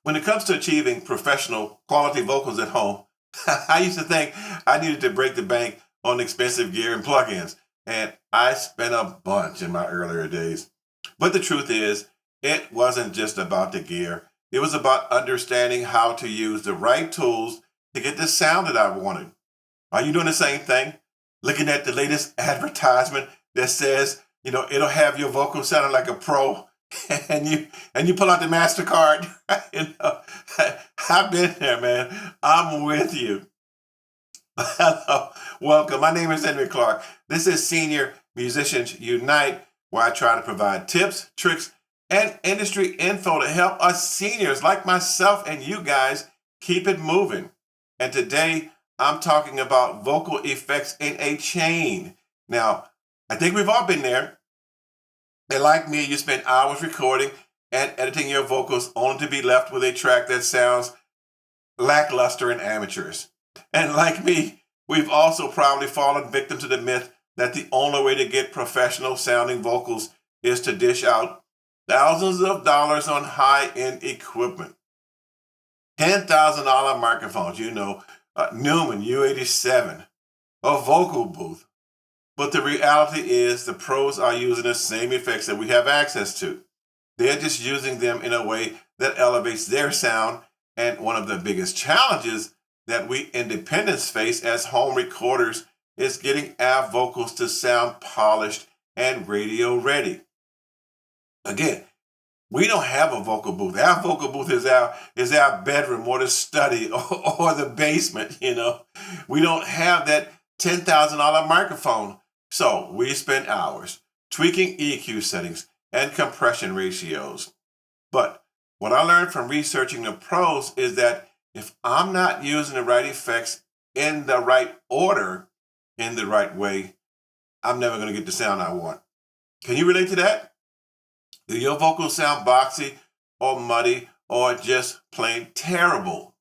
When it comes to achieving professional quality vocals at home, I used to think I needed to break the bank on expensive gear and plugins, and I spent a bunch in my earlier days. But the truth is, it wasn't just about the gear. It was about understanding how to use the right tools to get the sound that I wanted. Are you doing the same thing? Looking at the latest advertisement that says, it'll have your vocal sounding like a pro, and you pull out the MasterCard. I've been there, man. I'm with you. Hello, welcome. My name is Henry Clarke. This is Senior Musicians Unite, where I try to provide tips, tricks, and industry info to help us seniors like myself and you guys keep it moving. And today, I'm talking about vocal effects in a chain. Now, I think we've all been there. And like me, you spend hours recording and editing your vocals only to be left with a track that sounds lackluster and amateurish. And like me, we've also probably fallen victim to the myth that the only way to get professional sounding vocals is to dish out thousands of dollars on high-end equipment. $10,000 microphones, Newman U87, a vocal booth. But the reality is the pros are using the same effects that we have access to. They're just using them in a way that elevates their sound. And one of the biggest challenges that we independents face as home recorders is getting our vocals to sound polished and radio ready. Again, we don't have a vocal booth. Our vocal booth is our bedroom or the study or the basement, We don't have that $10,000 microphone. So we spend hours tweaking EQ settings and compression ratios. But what I learned from researching the pros is that if I'm not using the right effects in the right order, in the right way, I'm never going to get the sound I want. Can you relate to that? Do your vocals sound boxy or muddy or just plain terrible?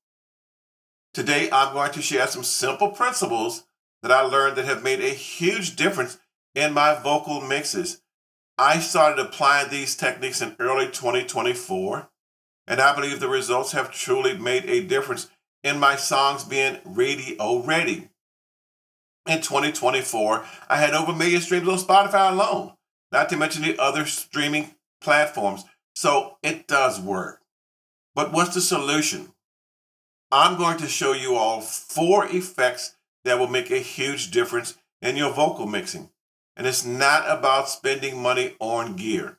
Today, I'm going to share some simple principles that I learned that have made a huge difference in my vocal mixes. I started applying these techniques in early 2024, and I believe the results have truly made a difference in my songs being radio ready. In 2024, I had over 1 million streams on Spotify alone, not to mention the other streaming platforms. So it does work. But what's the solution? I'm going to show you all 4 effects that will make a huge difference in your vocal mixing. And it's not about spending money on gear.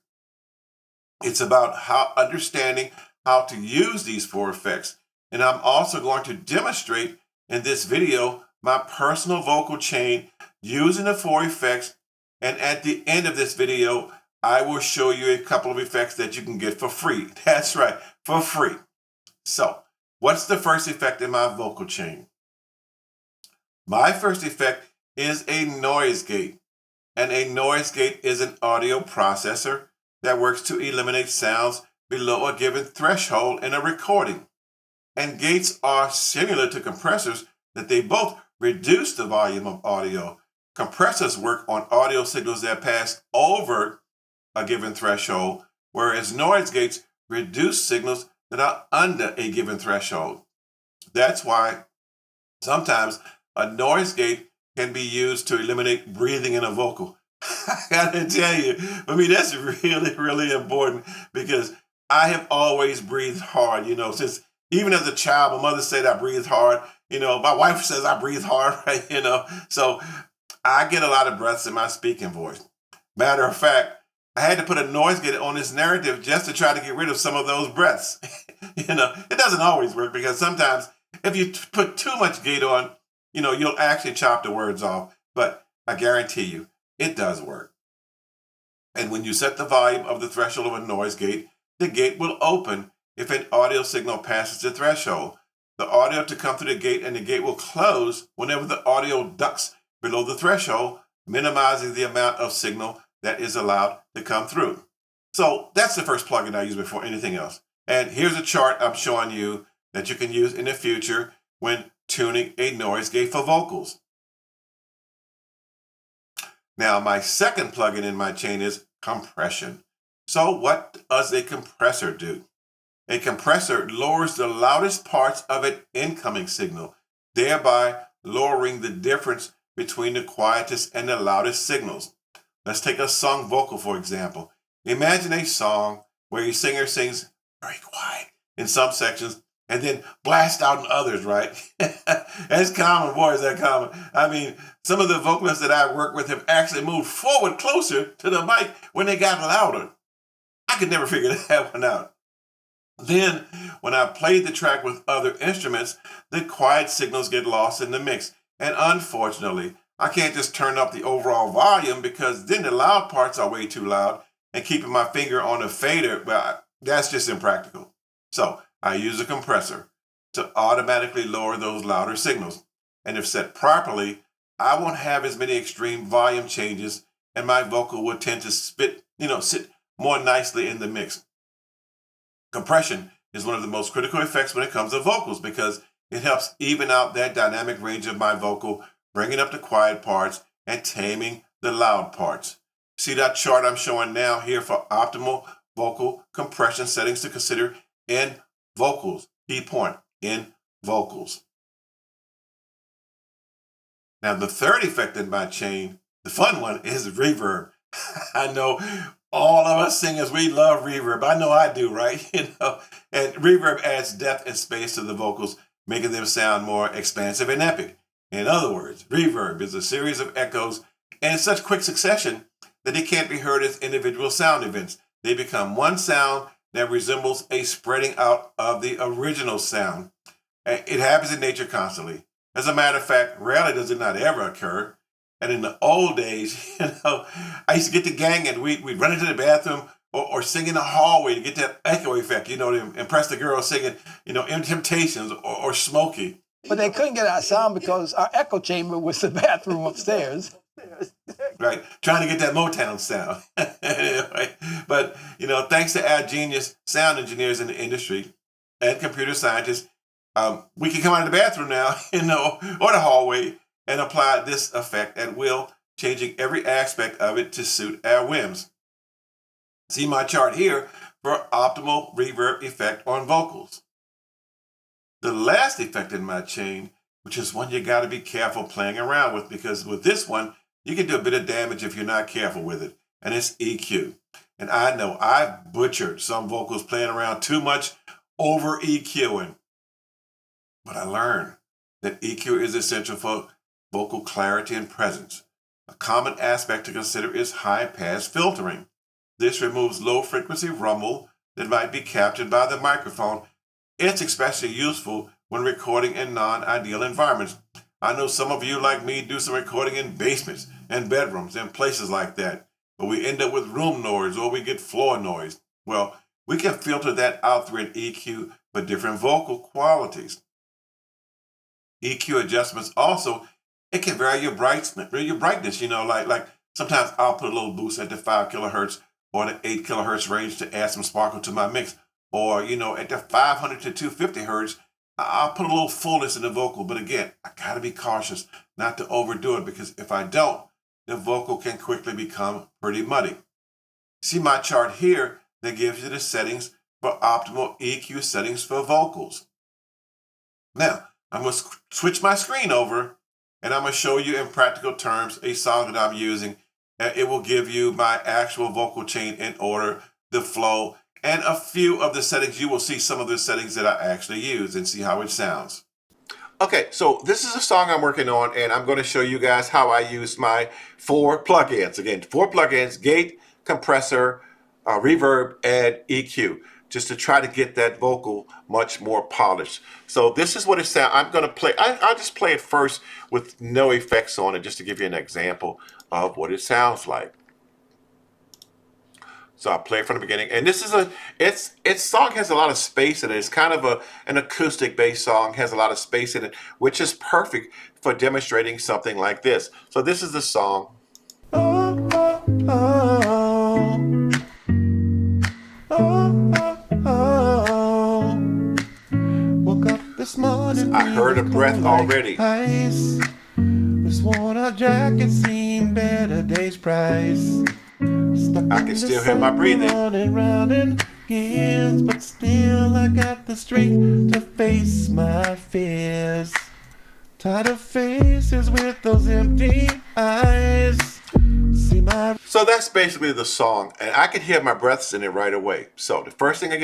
It's about understanding how to use these 4 effects. And I'm also going to demonstrate in this video my personal vocal chain using the 4 effects. And at the end of this video, I will show you a couple of effects that you can get for free. That's right, for free. So, what's the first effect in my vocal chain? My first effect is a noise gate. And a noise gate is an audio processor that works to eliminate sounds below a given threshold in a recording. And gates are similar to compressors that they both reduce the volume of audio. Compressors work on audio signals that pass over a given threshold, whereas noise gates reduce signals that are under a given threshold. That's why sometimes a noise gate can be used to eliminate breathing in a vocal. I gotta tell you, for me, that's really, really important because I have always breathed hard, since even as a child, my mother said I breathed hard. My wife says I breathe hard, right? So I get a lot of breaths in my speaking voice. Matter of fact, I had to put a noise gate on this narrative just to try to get rid of some of those breaths. It doesn't always work because sometimes if you put too much gate on, you'll actually chop the words off. But I guarantee you, it does work. And when you set the volume of the threshold of a noise gate, the gate will open if an audio signal passes the threshold. The audio to come through the gate and the gate will close whenever the audio ducks below the threshold, minimizing the amount of signal that is allowed to come through. So that's the first plugin I use before anything else. And here's a chart I'm showing you that you can use in the future when tuning a noise gate for vocals. Now, my second plugin in my chain is compression. So what does a compressor do? A compressor lowers the loudest parts of an incoming signal, thereby lowering the difference between the quietest and the loudest signals. Let's take a sung vocal, for example. Imagine a song where a singer sings very quiet in some sections and then blast out in others, right? That's common, boy, is that common. I mean, some of the vocalists that I work with have actually moved forward closer to the mic when they got louder. I could never figure that one out. Then, when I played the track with other instruments, the quiet signals get lost in the mix. And unfortunately, I can't just turn up the overall volume because then the loud parts are way too loud, and keeping my finger on the fader, well, that's just impractical. So I use a compressor to automatically lower those louder signals. And if set properly, I won't have as many extreme volume changes, and my vocal will tend to sit more nicely in the mix. Compression is one of the most critical effects when it comes to vocals because it helps even out that dynamic range of my vocal, bringing up the quiet parts and taming the loud parts. See that chart I'm showing now here for optimal vocal compression settings to consider in vocals. Key point, in vocals. Now the third effect in my chain, the fun one, is reverb. I know all of us singers, we love reverb. I know I do, right? And reverb adds depth and space to the vocals, making them sound more expansive and epic. In other words, reverb is a series of echoes in such quick succession that they can't be heard as individual sound events. They become one sound that resembles a spreading out of the original sound. It happens in nature constantly. As a matter of fact, rarely does it not ever occur. And in the old days, I used to get the gang and we'd run into the bathroom or sing in the hallway to get that echo effect, to impress the girls singing, In Temptations or Smokey. But they couldn't get our sound because our echo chamber was the bathroom upstairs. Right, trying to get that Motown sound. Anyway, but, thanks to our genius sound engineers in the industry and computer scientists, we can come out of the bathroom now, or the hallway, and apply this effect at will, changing every aspect of it to suit our whims. See my chart here for optimal reverb effect on vocals. The last effect in my chain, which is one you got to be careful playing around with, because with this one, you can do a bit of damage if you're not careful with it, and it's EQ. And I know I've butchered some vocals playing around too much over EQing, but I learned that EQ is essential for vocal clarity and presence. A common aspect to consider is high-pass filtering. This removes low-frequency rumble that might be captured by the microphone. It's especially useful when recording in non-ideal environments. I know some of you, like me, do some recording in basements and bedrooms and places like that, but we end up with room noise or we get floor noise. Well, we can filter that out through an EQ for different vocal qualities. EQ adjustments also, it can vary your brightness. Like sometimes I'll put a little boost at the 5 kilohertz or the 8 kilohertz range to add some sparkle to my mix. Or, at the 500 to 250 hertz, I'll put a little fullness in the vocal. But again, I gotta be cautious not to overdo it, because if I don't, the vocal can quickly become pretty muddy. See my chart here that gives you the settings for optimal EQ settings for vocals. Now, I'm going to switch my screen over, and I'm going to show you in practical terms a song that I'm using. It will give you my actual vocal chain in order, the flow, and a few of the settings. You will see some of the settings that I actually use and see how it sounds. Okay, so this is a song I'm working on, and I'm going to show you guys how I use my 4 plugins. Again, 4 plugins: gate, compressor, reverb, and EQ, just to try to get that vocal much more polished. So this is what it sounds. I'm going to play. I'll just play it first with no effects on it, just to give you an example of what it sounds like. So I'll play it from the beginning. And this is its song has a lot of space in it. It's kind of an acoustic based song, has a lot of space in it, which is perfect for demonstrating something like this. So this is the song. Oh, oh, oh. Oh, oh, oh. Woke up this morning. I heard a breath already. Ice. This worn out jacket seemed better day's price. I can still hear my breathing. begins, but still I got the strength to face my fears. Tired of faces with those empty eyes. So that's basically the song, and I could hear my breaths in it right away. So the first thing I'm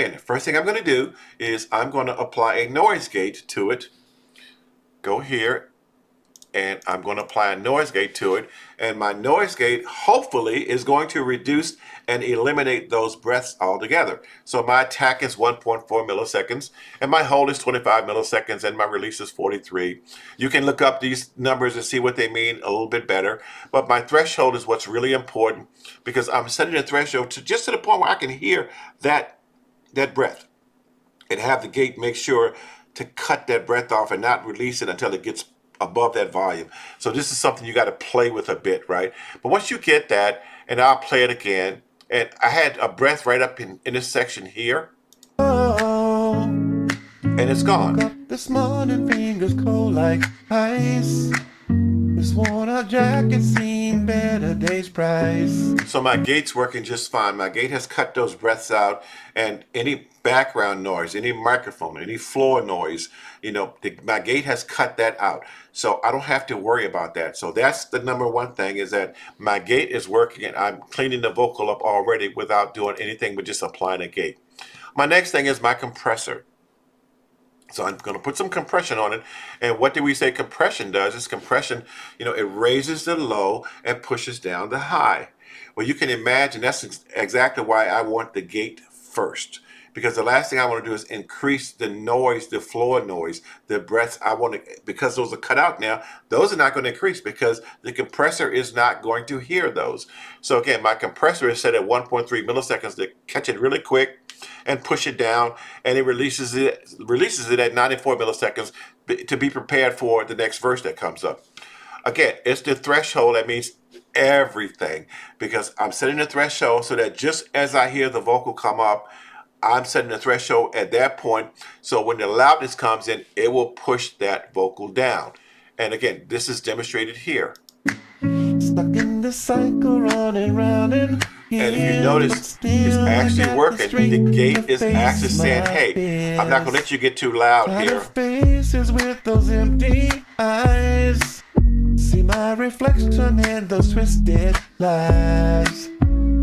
going to do is I'm going to apply a noise gate to it. Go here, and I'm going to apply a noise gate to it, and my noise gate hopefully is going to reduce and eliminate those breaths altogether. So my attack is 1.4 milliseconds, and my hold is 25 milliseconds, and my release is 43. You can look up these numbers and see what they mean a little bit better, but my threshold is what's really important, because I'm setting the threshold to just to the point where I can hear that breath, and have the gate make sure to cut that breath off and not release it until it gets above that volume. So this is something you got to play with a bit, right? But once you get that, and I'll play it again, and I had a breath right up in this section here, and it's gone. This morning, fingers cold like ice. This worn out jacket seen better days price. So my gate's working just fine. My gate has cut those breaths out, and any background noise, any microphone, any floor noise, my gate has cut that out. So I don't have to worry about that. So that's the number one thing, is that my gate is working, and I'm cleaning the vocal up already without doing anything but just applying a gate. My next thing is my compressor. So I'm going to put some compression on it. And what do we say compression does? Is compression, it raises the low and pushes down the high. Well, you can imagine that's exactly why I want the gate first. Because the last thing I want to do is increase the noise, the floor noise, the breaths. Because those are cut out now, those are not going to increase because the compressor is not going to hear those. So again, my compressor is set at 1.3 milliseconds to catch it really quick and push it down, and it releases it at 94 milliseconds to be prepared for the next verse that comes up. Again, it's the threshold that means everything, because I'm setting the threshold so that just as I hear the vocal come up, I'm setting the threshold at that point, so when the loudness comes in, it will push that vocal down. And again, this is demonstrated here. Stuck in the cycle, running round and if you notice, it's actually working. The gate is actually saying, hey, I'm not going to let you get too loud here. Faces with those empty eyes. See my reflection in those twisted lies.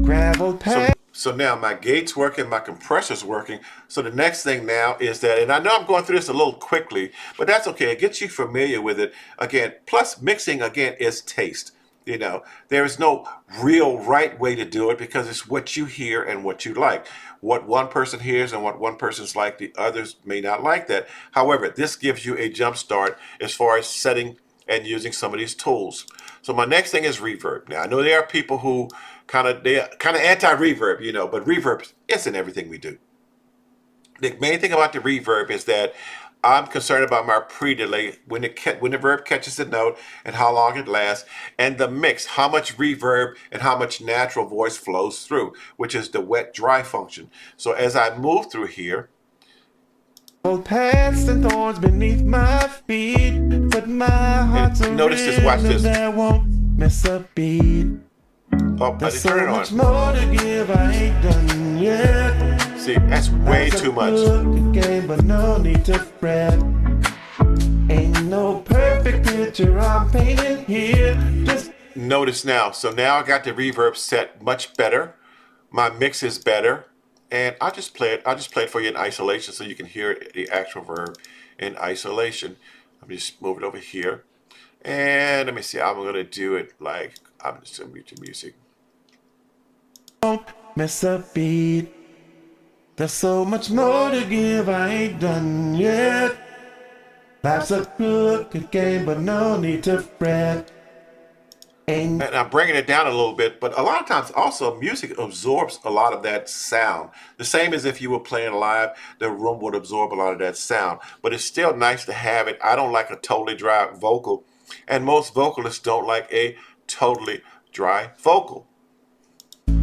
Gravel path. So now my gate's working, my compressor's working. So the next thing now is that, and I know I'm going through this a little quickly, but that's okay. It gets you familiar with it. Again, plus mixing, again, is taste. There is no real right way to do it, because it's what you hear and what you like. What one person hears and what one person's like, the others may not like that. However, this gives you a jump start as far as setting and using some of these tools. So my next thing is reverb. Now I know there are people who they're kind of anti-reverb, but reverb isn't everything we do. The main thing about the reverb is that I'm concerned about my pre-delay, when the verb catches the note and how long it lasts, and the mix, how much reverb and how much natural voice flows through, which is the wet-dry function. So as I move through here, old paths and thorns beneath my feet, but my heart's notice this, watch this. I won't miss a beat. Oh, I didn't turn it on. There's so much more to give, I ain't done yet. See, that's way too much. Game, but no need to fret. Ain't no perfect picture I'm painting here. Just notice now. So now I got the reverb set much better. My mix is better, and I'll just play it for you in isolation so you can hear the actual verb in isolation. Let me just move it over here, and let me see. I'm gonna do it like I'm just gonna mute the music. Don't miss a beat. There's so much more to give, I ain't done yet. Life's a crooked game, but no need to fret. And I'm bringing it down a little bit, but a lot of times also music absorbs a lot of that sound. The same as if you were playing live, the room would absorb a lot of that sound. But it's still nice to have it. I don't like a totally dry vocal, and most vocalists don't like a totally dry vocal.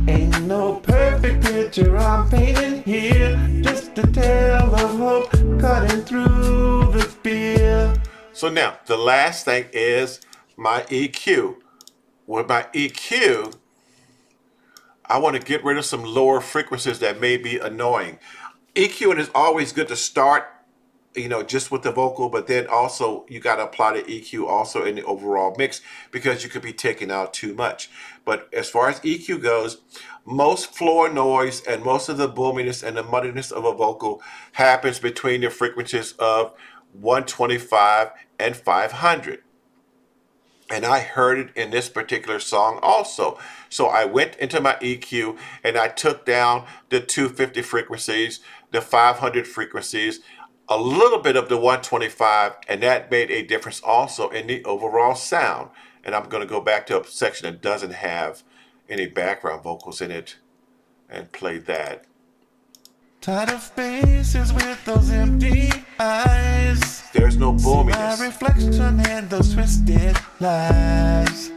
Ain't no perfect picture I'm painting here, just a tale of hope cutting through the fear. So now, the last thing is my EQ. With my EQ, I want to get rid of some lower frequencies that may be annoying. EQing is always good to start, just with the vocal, but then also you got to apply the EQ also in the overall mix because you could be taking out too much. But as far as EQ goes, most floor noise and most of the boominess and the muddiness of a vocal happens between the frequencies of 125 and 500. And I heard it in this particular song also. So I went into my EQ and I took down the 250 frequencies, the 500 frequencies, a little bit of the 125, and that made a difference also in the overall sound. And I'm going to go back to a section that doesn't have any background vocals in it and play that. Tired of faces with those empty eyes. There's no boominess. My reflection and those twisted lies.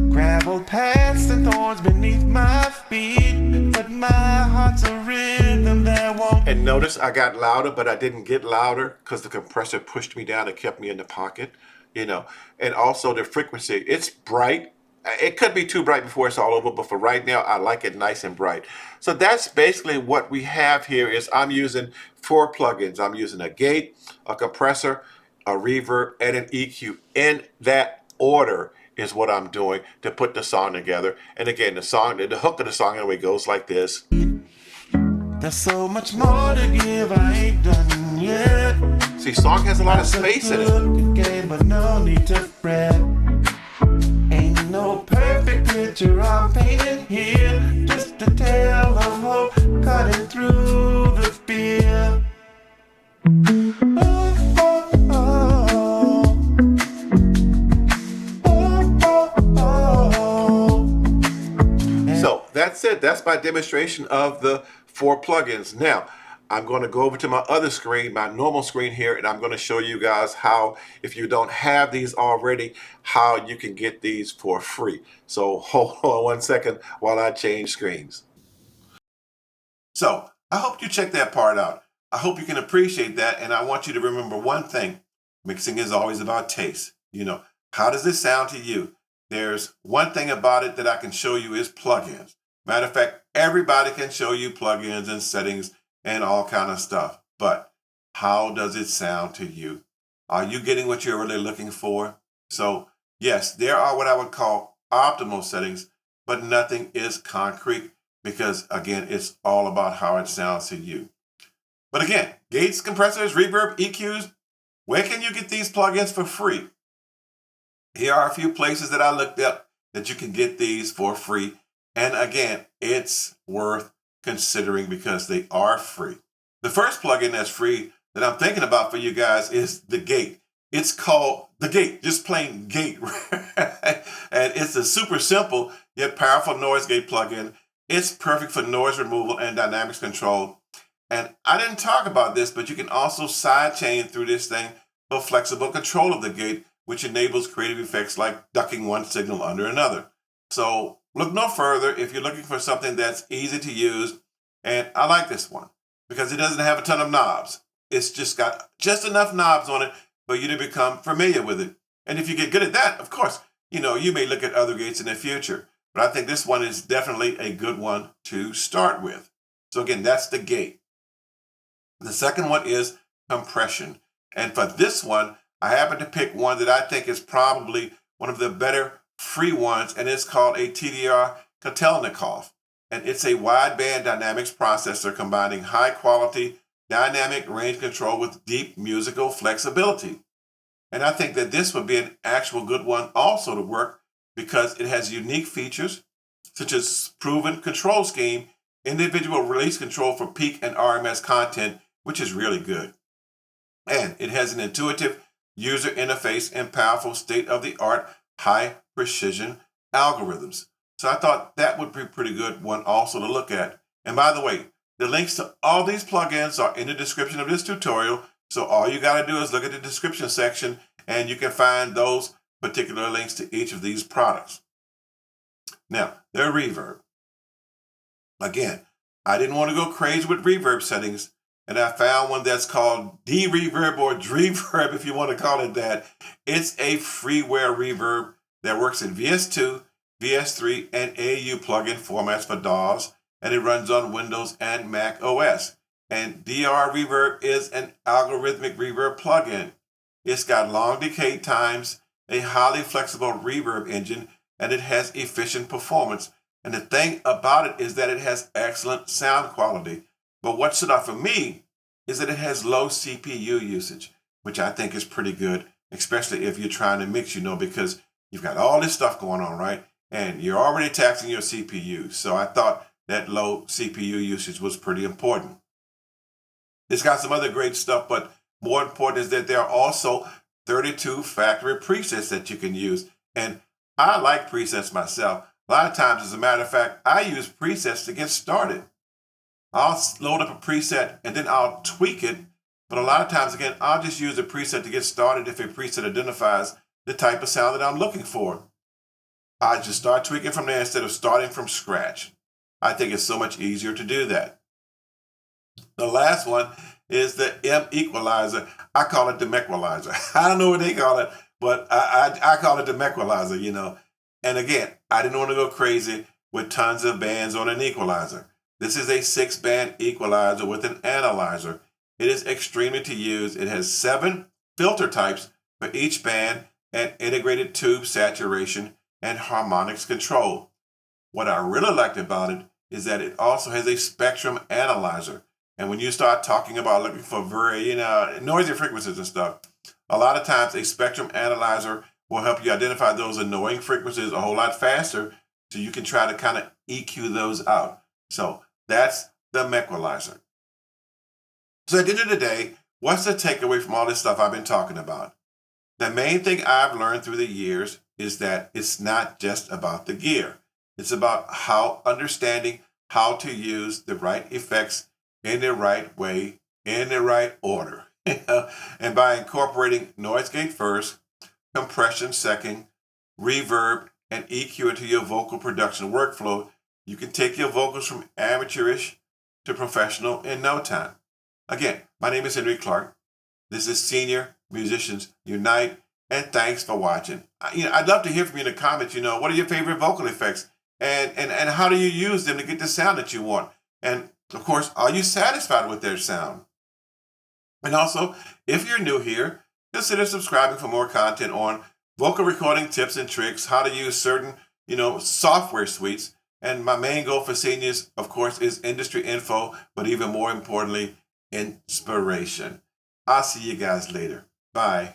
Gravel paths and thorns beneath my feet, but my heart's a rhythm that won't. And notice I got louder, but I didn't get louder because the compressor pushed me down and kept me in the pocket, And also the frequency, it's bright. It could be too bright before it's all over, but for right now, I like it nice and bright. So that's basically what we have here is I'm using 4 plugins. I'm using a gate, a compressor, a reverb, and an EQ. In that order is what I'm doing to put the song together. And again, the hook of the song anyway goes like this. There's so much more to give, I ain't done yet. See, song has a lot of space in it. Game, but no need to fret. Ain't no perfect picture I'm painting here, just a tale of hope cutting through the fear. Oh, oh, oh. Oh, oh, oh. So that's it. That's my demonstration of the 4 plugins. Now, I'm going to go over to my other screen, my normal screen here, and I'm going to show you guys how, if you don't have these already, how you can get these for free. So hold on one second while I change screens. So I hope you check that part out. I hope you can appreciate that. And I want you to remember one thing. Mixing is always about taste. How does this sound to you? There's one thing about it that I can show you is plugins. Matter of fact, everybody can show you plugins and settings and all kind of stuff. But how does it sound to you? Are you getting what you're really looking for? So yes, there are what I would call optimal settings, but nothing is concrete because again, it's all about how it sounds to you. But again, gates, compressors, reverb, EQs, where can you get these plugins for free? Here are a few places that I looked up that you can get these for free. And again, it's worth considering because they are free. The first plugin that's free that I'm thinking about for you guys is the gate. It's called the gate, just plain gate. And it's a super simple yet powerful noise gate plugin. It's perfect for noise removal and dynamics control. And I didn't talk about this, but you can also sidechain through this thing for flexible control of the gate, which enables creative effects like ducking one signal under another. So look no further if you're looking for something that's easy to use. And I like this one because it doesn't have a ton of knobs. It's just got just enough knobs on it for you to become familiar with it. And if you get good at that, of course, you may look at other gates in the future. But I think this one is definitely a good one to start with. So again, that's the gate. The second one is compression. And for this one, I happen to pick one that I think is probably one of the better free ones, and it's called a TDR Kotelnikov. And it's a wideband dynamics processor combining high quality dynamic range control with deep musical flexibility. And I think that this would be an actual good one also to work because it has unique features such as proven control scheme, individual release control for peak and RMS content, which is really good. And it has an intuitive user interface and powerful state-of-the-art high precision algorithms. So I thought that would be a pretty good one also to look at. And by the way, the links to all these plugins are in the description of this tutorial. So all you got to do is look at the description section and you can find those particular links to each of these products. Now, their reverb. Again, I didn't want to go crazy with reverb settings, and I found one that's called D-Reverb or Dreverb, if you want to call it that. It's a freeware reverb that works in VS2 VS3, and AU plugin formats for DAWs, and it runs on Windows and Mac OS. And DR Reverb is an algorithmic reverb plugin. It's got long decay times, a highly flexible reverb engine, and it has efficient performance. And the thing about it is that it has excellent sound quality. But what stood out for me is that it has low CPU usage, which I think is pretty good, especially if you're trying to mix, because you've got all this stuff going on, right? And you're already taxing your CPU. So I thought that low CPU usage was pretty important. It's got some other great stuff, but more important is that there are also 32 factory presets that you can use. And I like presets myself. A lot of times, as a matter of fact, I use presets to get started. I'll load up a preset and then I'll tweak it. But a lot of times, again, I'll just use a preset to get started if a preset identifies the type of sound that I'm looking for. I just start tweaking from there instead of starting from scratch. I think it's so much easier to do that. The last one is the M equalizer. I call it the mequalizer. I don't know what they call it, but I call it the mequalizer, And again, I didn't want to go crazy with tons of bands on an equalizer. This is a 6-band equalizer with an analyzer. It is extremely to use. It has 7 filter types for each band and integrated tube saturation and harmonics control. What I really liked about it is that it also has a spectrum analyzer. And when you start talking about looking for very, noisy frequencies and stuff, a lot of times a spectrum analyzer will help you identify those annoying frequencies a whole lot faster so you can try to kind of EQ those out. So that's the mequalizer. So at the end of the day, what's the takeaway from all this stuff I've been talking about? The main thing I've learned through the years is that it's not just about the gear. It's about understanding how to use the right effects in the right way, in the right order. And by incorporating noise gate first, compression second, reverb, and EQ into your vocal production workflow, you can take your vocals from amateurish to professional in no time. Again, my name is Henry Clarke. This is Senior Musicians Unite, and thanks for watching. I'd love to hear from you in the comments. What are your favorite vocal effects, and how do you use them to get the sound that you want? And of course, are you satisfied with their sound? And also, if you're new here, consider subscribing for more content on vocal recording tips and tricks, how to use certain, software suites. And my main goal for seniors, of course, is industry info, but even more importantly, inspiration. I'll see you guys later. Bye.